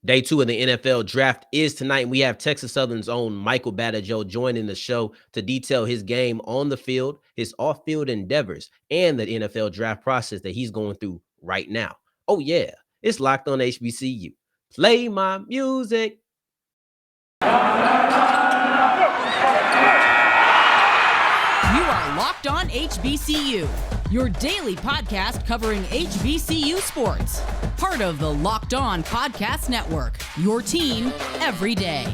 Day two of the NFL draft is tonight, and we have Texas Southern's own Michael Badejo joining the show to detail his game on the field, his off-field endeavors, and the NFL draft process that he's going through right now. Oh yeah, it's Locked On HBCU. Play my music. You are Locked On HBCU, your daily podcast covering HBCU sports. Part of the Locked On Podcast Network, your team every day.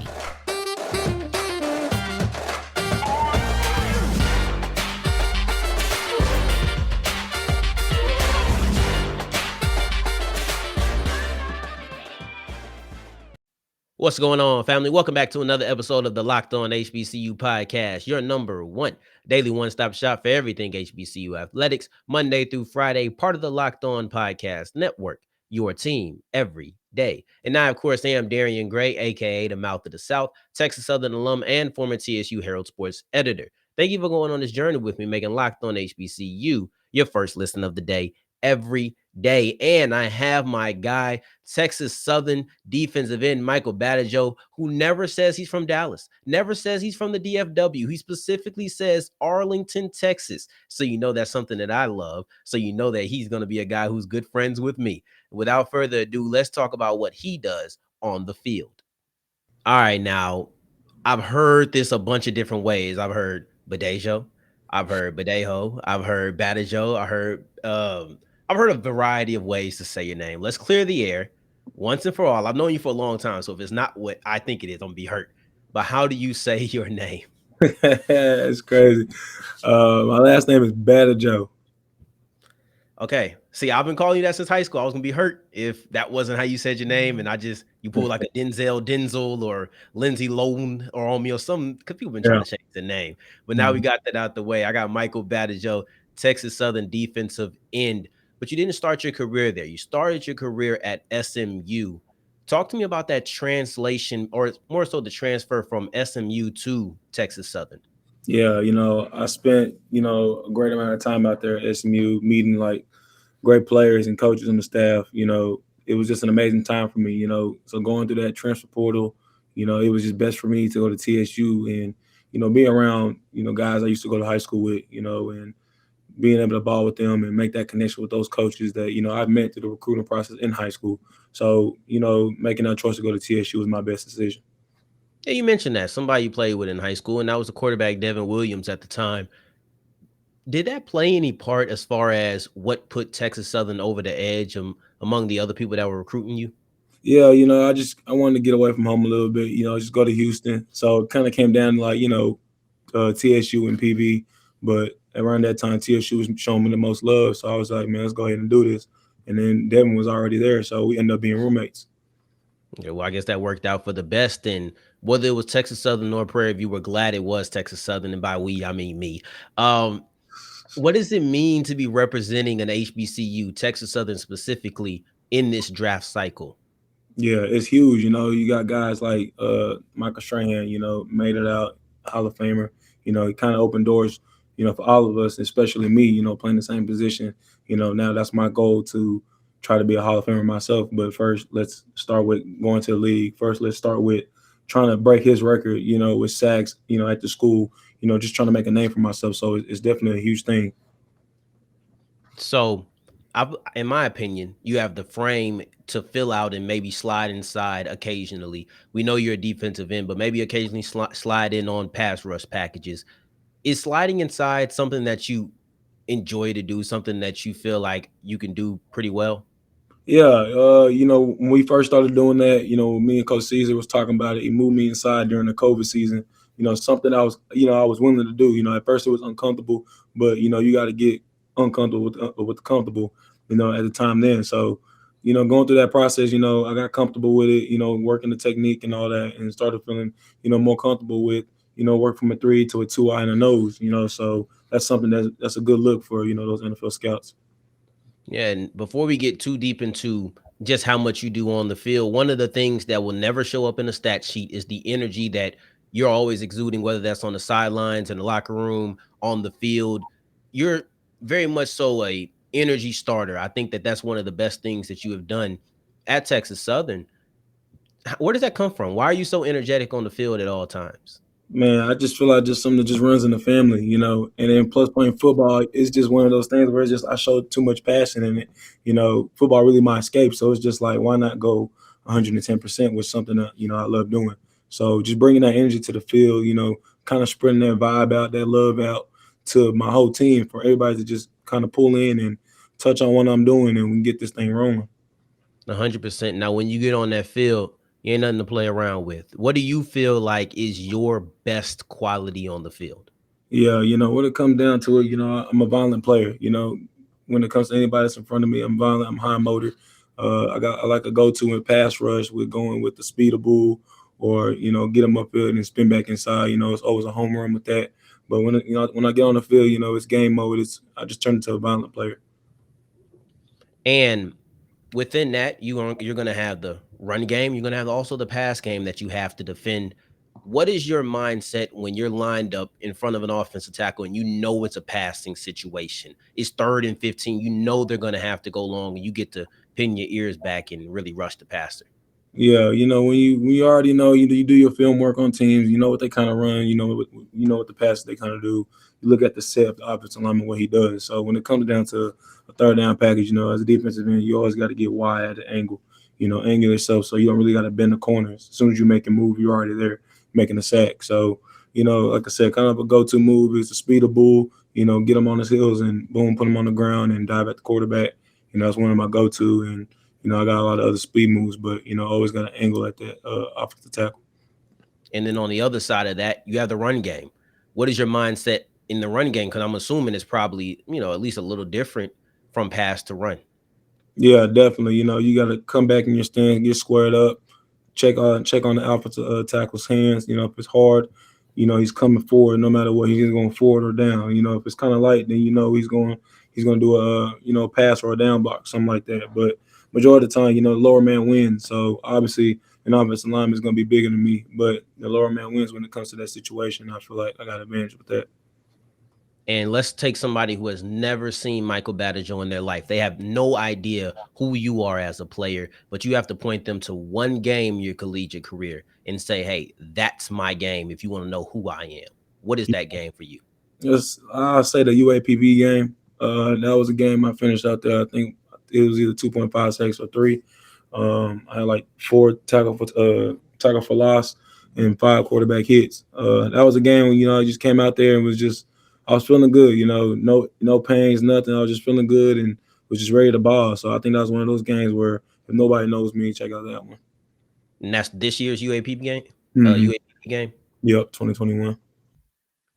What's going on, family? Welcome back to another episode of the Locked On HBCU podcast, your number one daily one-stop shop for everything HBCU athletics, Monday through Friday, part of the Locked On Podcast Network, your team every day. And I, of course, am Darian Gray, a.k.a. the Mouth of the South, Texas Southern alum and former TSU Herald Sports editor. Thank you for going on this journey with me, making Locked On HBCU your first listen of the day every day. And I have my guy, Texas Southern defensive end Michael Badejo, who never says he's from Dallas, never says he's from the DFW. He specifically says Arlington, Texas. So you know that's something that I love. So you know that he's going to be a guy who's good friends with me. Without further ado, let's talk about what he does on the field. All right, now, I've heard this a bunch of different ways. I've heard Badejo, I've heard Badejo, I've heard Badejo, I've heard a variety of ways to say your name. Let's clear the air once and for all. I've known you for a long time, so if it's not what I think it is, I'm gonna be hurt. But how do you say your name? It's crazy. My last name is Badejo. Okay. See, I've been calling you that since high school. I was gonna be hurt if that wasn't how you said your name, and you pulled like a Denzel or Lindsay Lohan or on me or something, because people been trying to change the name. But now we got that out the way. I got Michael Badejo, Texas Southern defensive end. But you didn't start your career there. You started your career at SMU. Talk to me about that translation, or more so the transfer from SMU to Texas Southern. Yeah, I spent, a great amount of time out there at SMU meeting like great players and coaches and the staff. It was just an amazing time for me, So going through that transfer portal, it was just best for me to go to TSU and, be around, guys I used to go to high school with, and being able to ball with them and make that connection with those coaches that, I've met through the recruiting process in high school. So, making that choice to go to TSU was my best decision. Yeah, you mentioned that somebody you played with in high school, and that was the quarterback Devin Williams at the time. Did that play any part as far as what put Texas Southern over the edge among the other people that were recruiting you? Yeah, I wanted to get away from home a little bit, just go to Houston. So it kind of came down to like, TSU and PV. But around that time, TSU was showing me the most love. So I was like, man, let's go ahead and do this. And then Devin was already there. So we ended up being roommates. Yeah, well, I guess that worked out for the best. And whether it was Texas Southern or Prairie View, we're glad it was Texas Southern. And by we, I mean me. What does it mean to be representing an HBCU, Texas Southern specifically, in this draft cycle? Yeah, it's huge. You got guys like Michael Strahan, made it out, Hall of Famer. He kind of opened doors, for all of us, especially me, playing the same position. Now that's my goal to try to be a Hall of Famer myself. But first, let's start with going to the league. First, let's start with trying to break his record, with sacks, at the school, just trying to make a name for myself. So it's definitely a huge thing. So, in my opinion, you have the frame to fill out and maybe slide inside occasionally. We know you're a defensive end, but maybe occasionally slide in on pass rush packages. Is sliding inside something that you enjoy to do, something that you feel like you can do pretty well? Yeah, when we first started doing that, me and Coach Caesar was talking about it. He moved me inside during the COVID season. Something I was willing to do. At first it was uncomfortable, but you got to get uncomfortable with the comfortable. At the time then. So, going through that process, I got comfortable with it. Working the technique and all that, and started feeling, more comfortable with, work from a 3 to a 2 eye and a nose. So that's something that's a good look for those NFL scouts. Yeah, and before we get too deep into just how much you do on the field, one of the things that will never show up in a stat sheet is the energy that you're always exuding, whether that's on the sidelines, in the locker room, on the field. You're very much so a energy starter. I think that that's one of the best things that you have done at Texas Southern. Where does that come from? Why are you so energetic on the field at all times? Man, I just feel like just something that just runs in the family, And then plus playing football, it's just one of those things where it's just I show too much passion in it. Football really my escape, so it's just like why not go 110% with something that I love doing. So just bringing that energy to the field, kind of spreading that vibe out, that love out to my whole team for everybody to just kind of pull in and touch on what I'm doing, and we can get this thing rolling. 100%. Now, when you get on that field, you ain't nothing to play around with. What do you feel like is your best quality on the field? Yeah, when it comes down to it, I'm a violent player. When it comes to anybody that's in front of me, I'm violent. I'm high motor. I like a go-to in pass rush with going with the speed of bull, or get them upfield and spin back inside. It's always a home run with that. But when I get on the field, it's game mode. I just turn into a violent player. And within that, you're going to have the run game. You're going to have also the pass game that you have to defend. What is your mindset when you're lined up in front of an offensive tackle and you know it's a passing situation? It's 3rd and 15. You know they're going to have to go long, and you get to pin your ears back and really rush the passer. Yeah, when you already know you do your film work on teams, you know what they kind of run, what the passes they kind of do. You look at the set of the offensive lineman, what he does. So when it comes down to a third down package, as a defensive end, you always got to get wide at the angle, angle yourself, so you don't really got to bend the corners. As soon as you make a move, you're already there making a sack. So like I said, kind of a go-to move is the speed of bull. Get him on his heels and boom, put him on the ground and dive at the quarterback. That's one of my go-to. And I got a lot of other speed moves, but always got an angle at that offensive tackle. And then on the other side of that, you have the run game. What is your mindset in the run game? Because I'm assuming it's probably, at least a little different from pass to run. Yeah, definitely. You got to come back in your stand, get squared up, check on the offensive tackle's hands. If it's hard, he's coming forward no matter what. He's going forward or down. If it's kind of light, then he's going to do a pass or a down block, something like that. But majority of the time, the lower man wins. So obviously, an offensive lineman is going to be bigger than me, but the lower man wins when it comes to that situation. I feel like I got advantage with that. And let's take somebody who has never seen Michael Badejo in their life. They have no idea who you are as a player, but you have to point them to one game in your collegiate career and say, hey, that's my game if you want to know who I am. What is that game for you? I'll say the UAPB game. That was a game I finished out there. I think it was either 2.5 sacks or 3. I had like 4 tackle for loss and 5 quarterback hits. That was a game when I just came out there and I was feeling good. No pains, nothing. I was just feeling good and was just ready to ball. So I think that was one of those games where if nobody knows me, check out that one. And that's this year's UAP game. Mm-hmm. UAP game. Yep, 2021.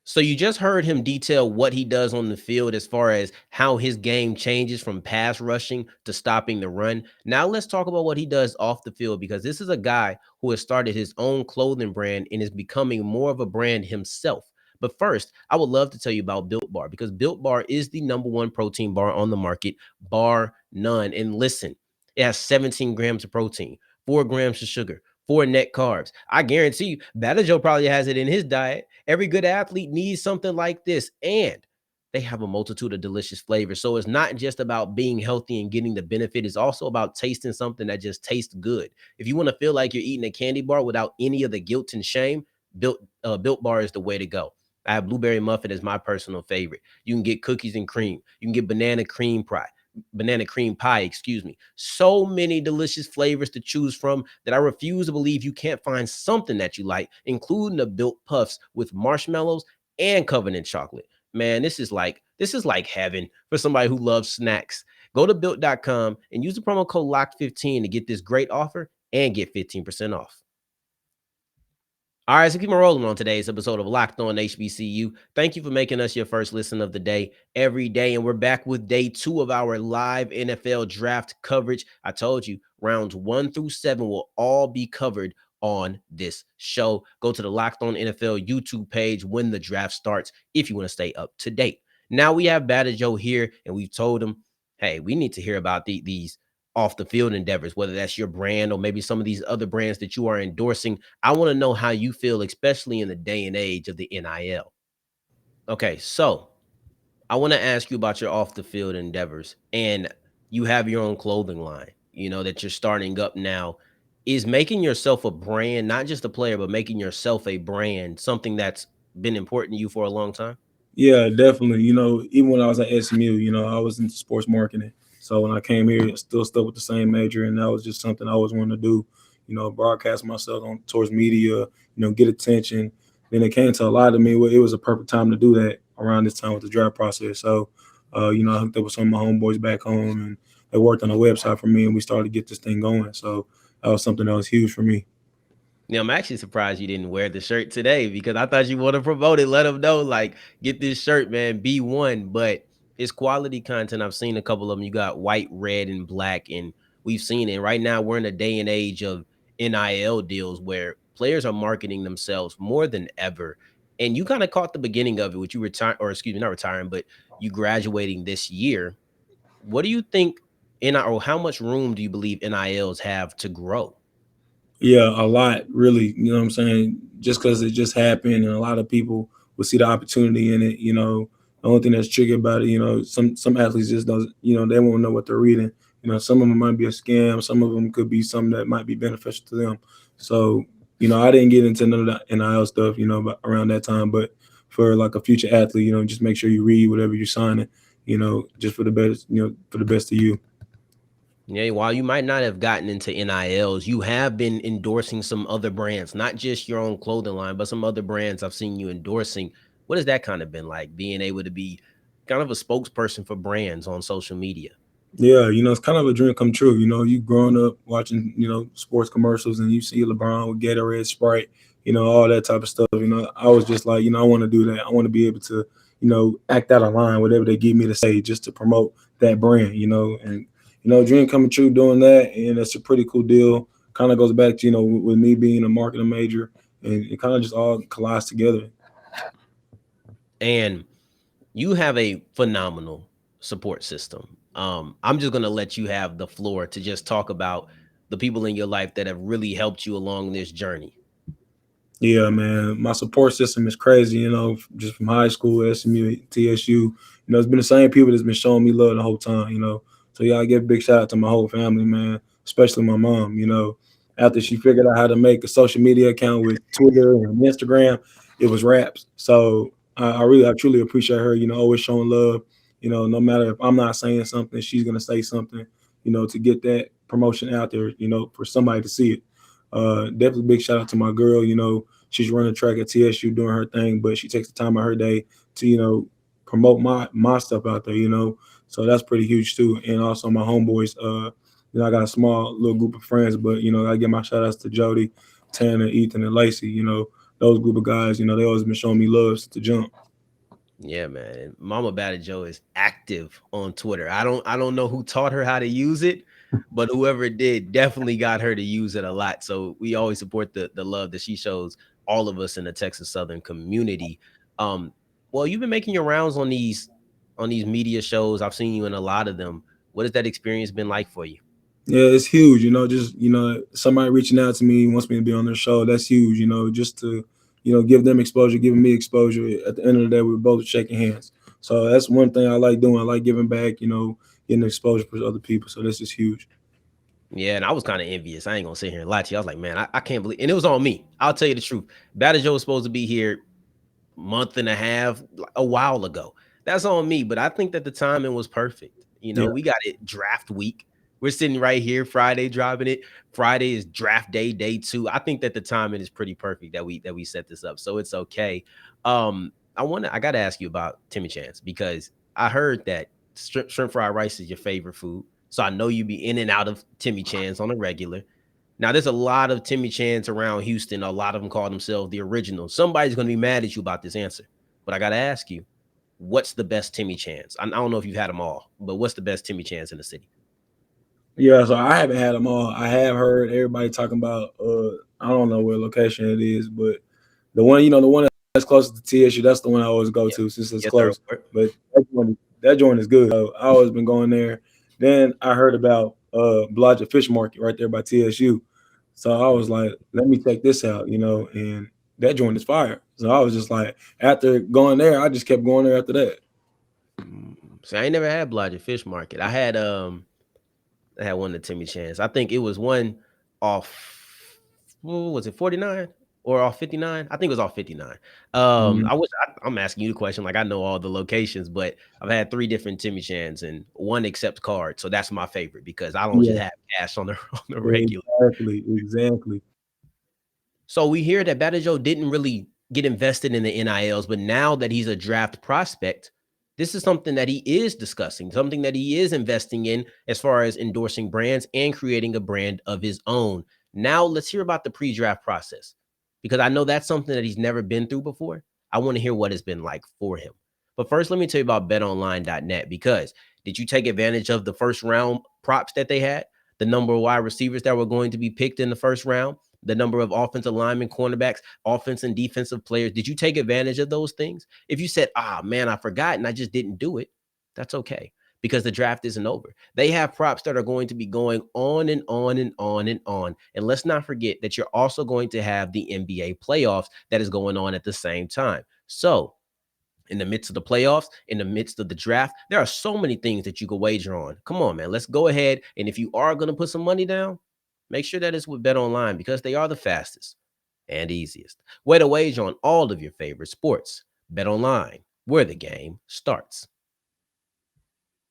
So you just heard him detail what he does on the field as far as how his game changes from pass rushing to stopping the run. Now let's talk about what he does off the field, because this is a guy who has started his own clothing brand and is becoming more of a brand himself. But first, I would love to tell you about Built Bar, because Built Bar is the #1 protein bar on the market, bar none. And listen, it has 17 grams of protein, 4 grams of sugar, 4 net carbs. I guarantee you, Badejo probably has it in his diet. Every good athlete needs something like this. And they have a multitude of delicious flavors. So it's not just about being healthy and getting the benefit. It's also about tasting something that just tastes good. If you want to feel like you're eating a candy bar without any of the guilt and shame, Built Bar is the way to go. I have blueberry muffin as my personal favorite. You can get cookies and cream. You can get banana cream pie, excuse me. So many delicious flavors to choose from that I refuse to believe you can't find something that you like, including the Built Puffs with marshmallows and covered in chocolate. Man, this is like heaven for somebody who loves snacks. Go to built.com and use the promo code LOCK15 to get this great offer and get 15% off. All right, so keep on rolling on today's episode of Locked On HBCU. Thank you for making us your first listen of the day every day. And we're back with day 2 of our live NFL draft coverage. I told you, rounds 1 through 7 will all be covered on this show. Go to the Locked On NFL YouTube page when the draft starts if you want to stay up to date. Now we have Badejo here, and we've told him, hey, we need to hear about these off the field endeavors, whether that's your brand or maybe some of these other brands that you are endorsing. I want to know how you feel, especially in the day and age of the NIL. Okay, so I want to ask you about your off the field endeavors, and you have your own clothing line, that you're starting up now. is making yourself a brand, not just a player, but making yourself a brand, something that's been important to you for a long time? Yeah, definitely. Even when I was at SMU, I was into sports marketing. So when I came here, I still stuck with the same major, and that was just something I always wanted to do. Broadcast myself on towards media, get attention. Then it came to a lot of me. It was a perfect time to do that around this time with the draft process. So, I hooked up with some of my homeboys back home, and they worked on a website for me, and we started to get this thing going. So that was something that was huge for me. Now, I'm actually surprised you didn't wear the shirt today because I thought you want to promote it. Let them know, like, get this shirt, man. Be one, but it's quality content. I've seen a couple of them. You got white, red, and black, and we've seen it. Right now, we're in a day and age of NIL deals where players are marketing themselves more than ever. And you kind of caught the beginning of it, which you retire, or excuse me, not retiring, but you graduating this year. What do you think or how much room do you believe NILs have to grow? Yeah, a lot, really. You know what I'm saying? Just because it just happened, and a lot of people will see the opportunity in it. The only thing that's tricky about it, some athletes just doesn't, they won't know what they're reading. Some of them might be a scam. Some of them could be something that might be beneficial to them. So, I didn't get into none of the NIL stuff, around that time. But for like a future athlete, just make sure you read whatever you're signing. Just for the best, for the best of you. Yeah, while you might not have gotten into NILs, you have been endorsing some other brands, not just your own clothing line, but some other brands I've seen you endorsing. What has that kind of been like, being able to be kind of a spokesperson for brands on social media? Yeah, it's kind of a dream come true. You growing up watching, sports commercials and you see LeBron with Gatorade, Sprite, all that type of stuff. I was just like, I want to do that. I want to be able to, act out of line, whatever they give me to say, just to promote that brand, and, dream coming true doing that. And it's a pretty cool deal. Kind of goes back to, with me being a marketing major, and it kind of just all collides together. And you have a phenomenal support system. I'm just going to let you have the floor to just talk about the people in your life that have really helped you along this journey. Yeah, man. My support system is crazy, just from high school, SMU, TSU. It's been the same people that's been showing me love the whole time. So, yeah, I give a big shout out to my whole family, man, especially my mom. After she figured out how to make a social media account with Twitter and Instagram, it was raps. So, I truly appreciate her, always showing love. No matter if I'm not saying something, she's going to say something, to get that promotion out there, for somebody to see it. Definitely big shout out to my girl. She's running track at TSU doing her thing, but she takes the time of her day to, promote my stuff out there, So that's pretty huge too. And also my homeboys, I got a small little group of friends, but I give my shout outs to Jody, Tanner, Ethan, and Lacey. Those group of guys, they always been showing me love since the jump. Yeah, man. Mama Badejo is active on Twitter. I don't know who taught her how to use it, but whoever did definitely got her to use it a lot. So we always support the love that she shows all of us in the Texas Southern community. Um, well, you've been making your rounds on these media shows. I've seen you in a lot of them. What has that experience been like for you? Yeah, it's huge. Just somebody reaching out to me wants me to be on their show. That's huge. Just to give them exposure, giving me exposure. At the end of the day, we're both shaking hands. So that's one thing I like doing. I like giving back. Getting exposure for other people. So this is huge. Yeah, and I was kind of envious. I ain't gonna sit here and lie to you. I was like, man, I can't believe, and it was on me. I'll tell you the truth. Badejo was supposed to be here month and a half, a while ago. That's on me, but I think that the timing was perfect. Yeah. We got it draft week. We're sitting right here Friday dropping it. Friday is draft day 2. I think that the timing is pretty perfect that we set this up. So it's okay. I got to ask you about Timmy Chance because I heard that shrimp fried rice is your favorite food. So I know you be in and out of Timmy Chance on a regular. Now, there's a lot of Timmy Chans around Houston. A lot of them call themselves the original. Somebody's going to be mad at you about this answer. But I got to ask you, what's the best Timmy Chans? I don't know if you've had them all, but what's the best Timmy Chans in the city? Yeah, so I haven't had them all. I have heard everybody talking about. I don't know where location it is, but the one that's closest to TSU, that's the one I always go Yeah. to since it's Yes, sir. close. But that joint is good. So I always been going there. Then I heard about Blodgett Fish Market right there by TSU. So I was like, let me check this out, and that joint is fire. So I was just like, after going there, I just kept going there after that. See, I ain't never had Blodgett Fish Market. I had one of the Timmy Chans. I think it was one off. what was it, 49 or off 59? I think it was off 59. Mhm. I'm asking you the question like I know all the locations, but I've had three different Timmy Chans and one accepts cards. So that's my favorite because I don't just Yeah, have cash on the on the regular. exactly. So we hear that Badejo didn't really get invested in the NILs, but now that he's a draft prospect, this is something that he is discussing, something that he is investing in as far as endorsing brands and creating a brand of his own. Now let's hear about the pre-draft process because I know that's something that he's never been through before. I want to hear what it's been like for him. But first, let me tell you about betonline.net because did you take advantage of the first round props that they had? The number of wide receivers that were going to be picked in the first round, the number of offensive linemen, cornerbacks, offense and defensive players. Did you take advantage of those things? If you said, ah, man, I forgot and I just didn't do it, that's okay because the draft isn't over. They have props that are going to be going on and on and on and on. And let's not forget that you're also going to have the NBA playoffs that is going on at the same time. So, in the midst of the playoffs, in the midst of the draft, there are so many things that you could wager on. Come on, man. Let's go ahead. And if you are going to put some money down, make sure that it's with BetOnline because they are the fastest and easiest way to wager on all of your favorite sports. BetOnline, where the game starts.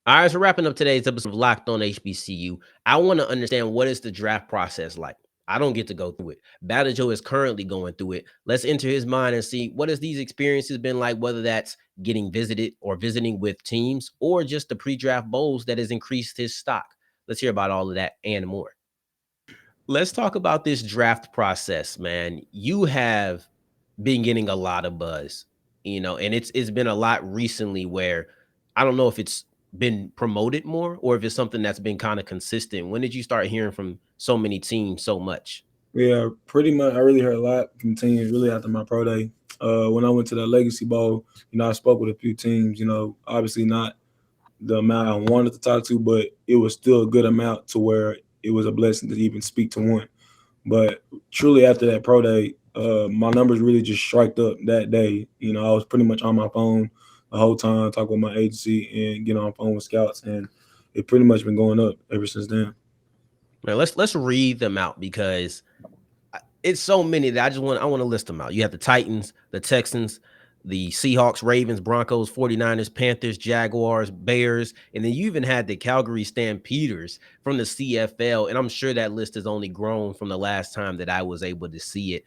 All right, so wrapping up today's episode of Locked On HBCU, I want to understand what is the draft process like. I don't get to go through it. Badejo is currently going through it. Let's enter his mind and see what has these experiences been like, whether that's getting visited or visiting with teams or just the pre-draft bowls that has increased his stock. Let's hear about all of that and more. Let's talk about this draft process, man. You have been getting a lot of buzz, and it's been a lot recently where I don't know if it's been promoted more or if it's something that's been kind of consistent. When did you start hearing from so many teams so much? Yeah, pretty much. I really heard a lot from teams really after my pro day. When I went to the Legacy Bowl, I spoke with a few teams. Obviously not the amount I wanted to talk to, but it was still a good amount to where it was a blessing to even speak to one. But truly, after that pro day, my numbers really just striked up that day. I was pretty much on my phone the whole time, talking with my agency and getting on the phone with scouts, and it pretty much been going up ever since then. Man, let's read them out because it's so many that I want to list them out. You have the Titans, the Texans, the Seahawks, Ravens, Broncos, 49ers, Panthers, Jaguars, Bears, and then you even had the Calgary Stampeders from the CFL. And I'm sure that list has only grown from the last time that I was able to see it.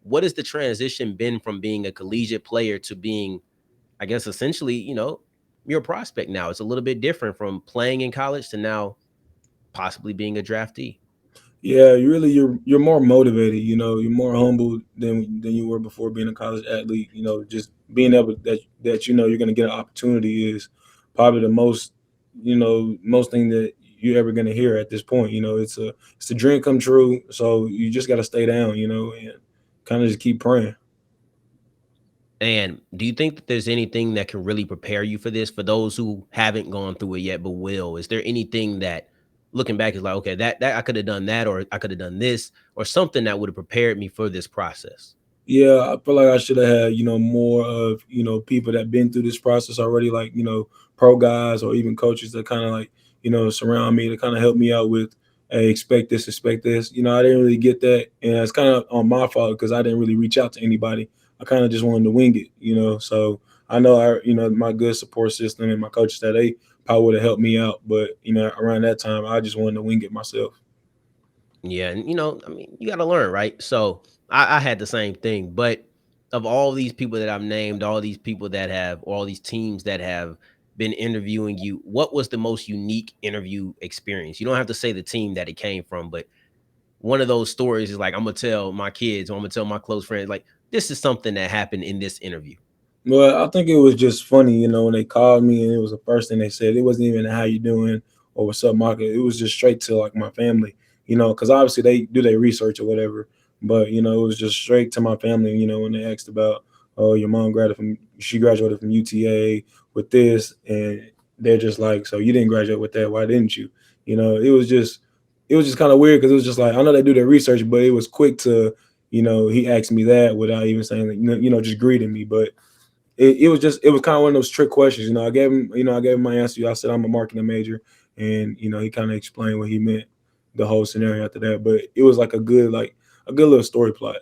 What has the transition been from being a collegiate player to being, I guess, essentially, you're a prospect now? It's a little bit different from playing in college to now possibly being a draftee. Yeah, you're more motivated. You're more humble than you were before being a college athlete. Just being able that you're going to get an opportunity is probably the most thing that you're ever going to hear at this point. It's a dream come true. So you just got to stay down. And kind of just keep praying. And do you think that there's anything that can really prepare you for this? For those who haven't gone through it yet but will, is there anything that looking back is like, okay, that I could have done that, or I could have done this, or something that would have prepared me for this process? Yeah, I feel like I should have had, more of, people that been through this process already, like, pro guys or even coaches that kind of like, surround me to kind of help me out with, hey, expect this, expect this. I didn't really get that. And it's kind of on my fault because I didn't really reach out to anybody. I kind of just wanted to wing it. So I know my good support system and my coaches that they probably would have helped me out. But, around that time, I just wanted to wing it myself. Yeah, and I mean, you got to learn, right? So I had the same thing, but of all these people that I've named, all these people that have, or all these teams that have been interviewing you, what was the most unique interview experience? You don't have to say the team that it came from, but one of those stories is like, I'm gonna tell my kids, or I'm gonna tell my close friends, like, this is something that happened in this interview. Well, I think it was just funny, when they called me and it was the first thing they said. It wasn't even how you doing or what's up, Market. It was just straight to like my family, because obviously they do their research or whatever. But it was just straight to my family, when they asked about, oh, your mom she graduated from UTA with this, and they're just like, so you didn't graduate with that, why didn't you? It was just kind of weird because it was just like I know they do their research, but it was quick to, he asked me that without even saying that, just greeting me, but it was kind of one of those trick questions. I gave him my answer. I said I'm a marketing major, and he kind of explained what he meant the whole scenario after that. But it was like a good little story plot.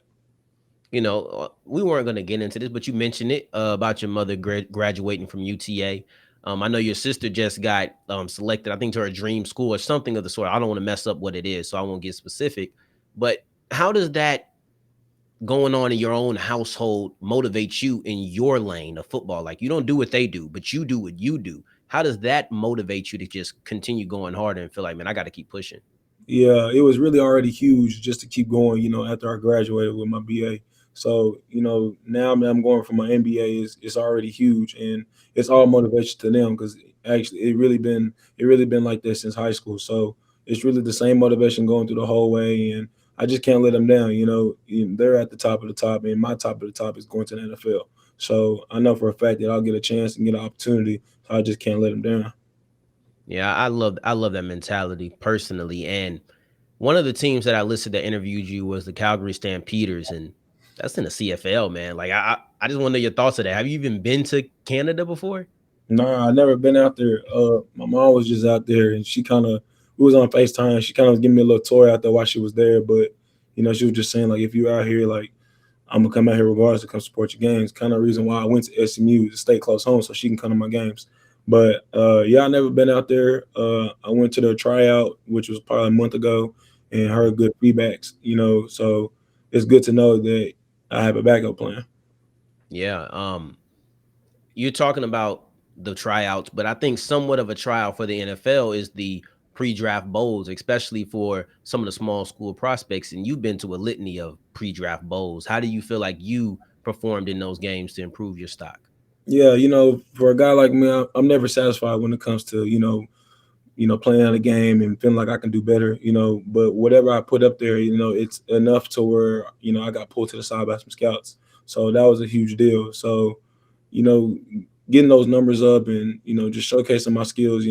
We weren't going to get into this, but you mentioned it about your mother graduating from UTA. I know your sister just got selected, I think, to her dream school or something of the sort. I don't want to mess up what it is, so I won't get specific. But how does that going on in your own household motivate you in your lane of football? Like, you don't do what they do, but you do what you do. How does that motivate you to just continue going harder and feel like, man, I got to keep pushing? Yeah, it was really already huge just to keep going, after I graduated with my BA. So, now that I'm going for my MBA it's already huge, and it's all motivation to them because actually it really been like this since high school. So it's really the same motivation going through the whole way, and I just can't let them down. They're at the top of the top, and my top of the top is going to the NFL. So I know for a fact that I'll get a chance and get an opportunity. So I just can't let them down. Yeah, I love that mentality personally. And one of the teams that I listed that interviewed you was the Calgary Stampeders, and that's in the CFL, man. Like, I just want to know your thoughts of that. Have you even been to Canada before? Nah, I never been out there. My mom was just out there, and she kind of we was on Facetime. She kind of gave me a little tour out there while she was there, but she was just saying like, if you out here, like I'm gonna come out here regardless to come support your games. Kind of reason why I went to SMU to stay close home so she can come to my games. But yeah, I never been out there. I went to the tryout, which was probably a month ago, and heard good feedbacks. So it's good to know that I have a backup plan. Yeah. You're talking about the tryouts, but I think somewhat of a tryout for the NFL is the pre-draft bowls, especially for some of the small school prospects. And you've been to a litany of pre-draft bowls. How do you feel like you performed in those games to improve your stock? Yeah, for a guy like me, I'm never satisfied when it comes to playing on a game and feeling like I can do better. But whatever I put up there, it's enough to where I got pulled to the side by some scouts. So that was a huge deal. So you know, getting those numbers up and just showcasing my skills.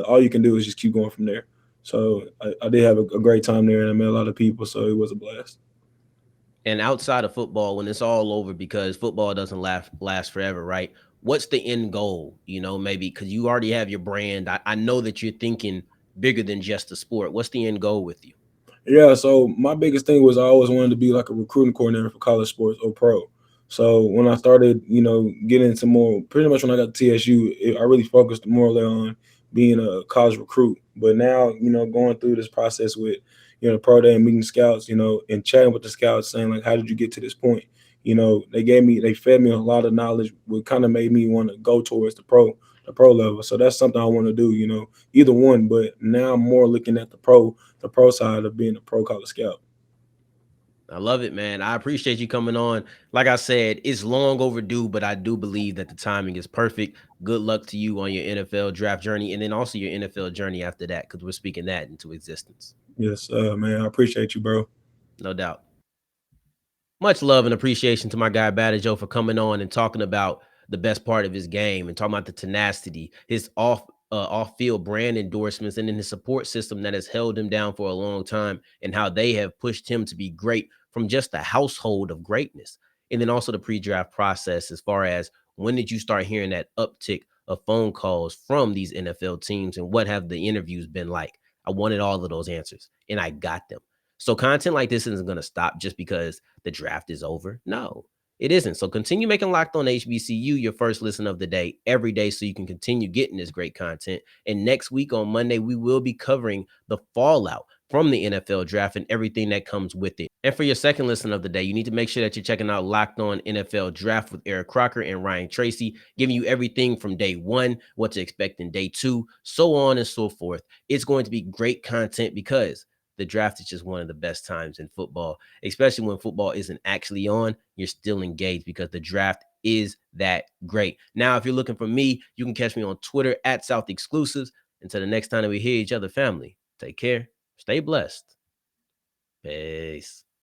All you can do is just keep going from there. So I did have a great time there, and I met a lot of people. So it was a blast. And outside of football, when it's all over, because football doesn't last forever, right? What's the end goal? Maybe because you already have your brand. I know that you're thinking bigger than just the sport. What's the end goal with you? Yeah, so my biggest thing was I always wanted to be like a recruiting coordinator for college sports or pro. So when I started, getting into more, pretty much when I got to TSU, I really focused more on being a college recruit. But now, going through this process with, pro day and meeting scouts, and chatting with the scouts, saying like, how did you get to this point? They fed me a lot of knowledge, what kind of made me want to go towards the pro level. So that's something I want to do, either one. But now I'm more looking at the pro side of being a pro college scout. I love it, man. I appreciate you coming on. Like I said, it's long overdue, but I do believe that the timing is perfect. Good luck to you on your NFL draft journey and then also your NFL journey after that, because we're speaking that into existence. Yes, man. I appreciate you, bro. No doubt. Much love and appreciation to my guy Badejo for coming on and talking about the best part of his game and talking about the tenacity, his off field brand endorsements, and then his support system that has held him down for a long time, and how they have pushed him to be great from just a household of greatness. And then also the pre-draft process, as far as when did you start hearing that uptick of phone calls from these NFL teams, and what have the interviews been like? I wanted all of those answers and I got them. So content like this isn't going to stop just because the draft is over. No, it isn't. So continue making Locked On HBCU your first listen of the day every day so you can continue getting this great content. And next week on Monday, we will be covering the fallout from the NFL draft and everything that comes with it. And for your second listen of the day, you need to make sure that you're checking out Locked On NFL Draft with Eric Crocker and Ryan Tracy, giving you everything from day one, what to expect in day two, so on and so forth. It's going to be great content because the draft is just one of the best times in football, especially when football isn't actually on. You're still engaged because the draft is that great. Now, if you're looking for me, you can catch me on Twitter at South Exclusives. Until the next time that we hear each other, family, take care, stay blessed. Peace.